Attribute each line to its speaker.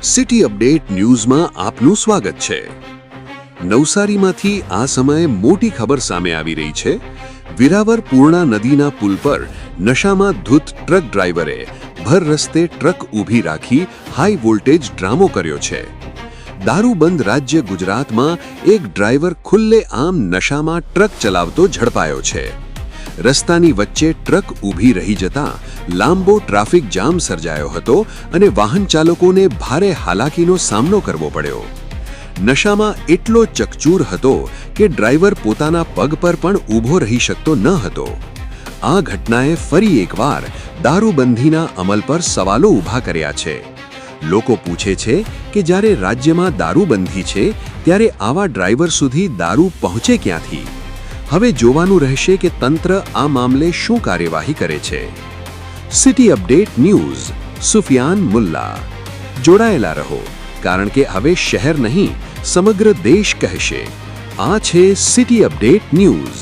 Speaker 1: City update ન્યૂઝમાં આપનું સ્વાગત છે। નવસારીમાંથી આ સમયે મોટી ખબર સામે આવી રહી છે। વિરાવર પૂર્ણા નદીના પુલ પર નશામાં ધૂત ટ્રક ડ્રાઈવરે ભર રસ્તે ટ્રક ઊભી રાખી હાઈ વોલ્ટેજ ડ્રામો કર્યો છે। દારૂબંધ રાજ્ય ગુજરાતમાં એક ડ્રાઈવર ખુલ્લેઆમ નશામાં ટ્રક ચલાવતો ઝડપાયો છે। રસ્તાની વચ્ચે ટ્રક ઊભી રહી જતા લાંબો ટ્રાફિક જામ સર્જાયો હતો અને વાહન ચાલકોને ભારે હાલાકીનો સામનો કરવો પડ્યો। નશામાં એટલો ચકચૂર હતો કે ડ્રાઈવર પોતાના પગ પર પણ ઊભો રહી શકતો ન હતો। આ ઘટનાએ ફરી એકવાર દારૂબંધીના અમલ પર સવાલો ઊભા કર્યા છે। લોકો પૂછે છે કે જ્યારે રાજ્યમાં દારૂબંધી છે ત્યારે આવા ડ્રાઈવર સુધી દારૂ પહોંચે ક્યાંથી? હવે જોવાનું રહેશે કે તંત્ર આ મામલે શું કાર્યવાહી કરે છે। City update news Sufiyan Mulla. જોડાયેલા રહો, કારણ કે હવે શહેર નહીં સમગ્ર દેશ કહેશે। આ છે સિટી અપડેટ ન્યૂઝ।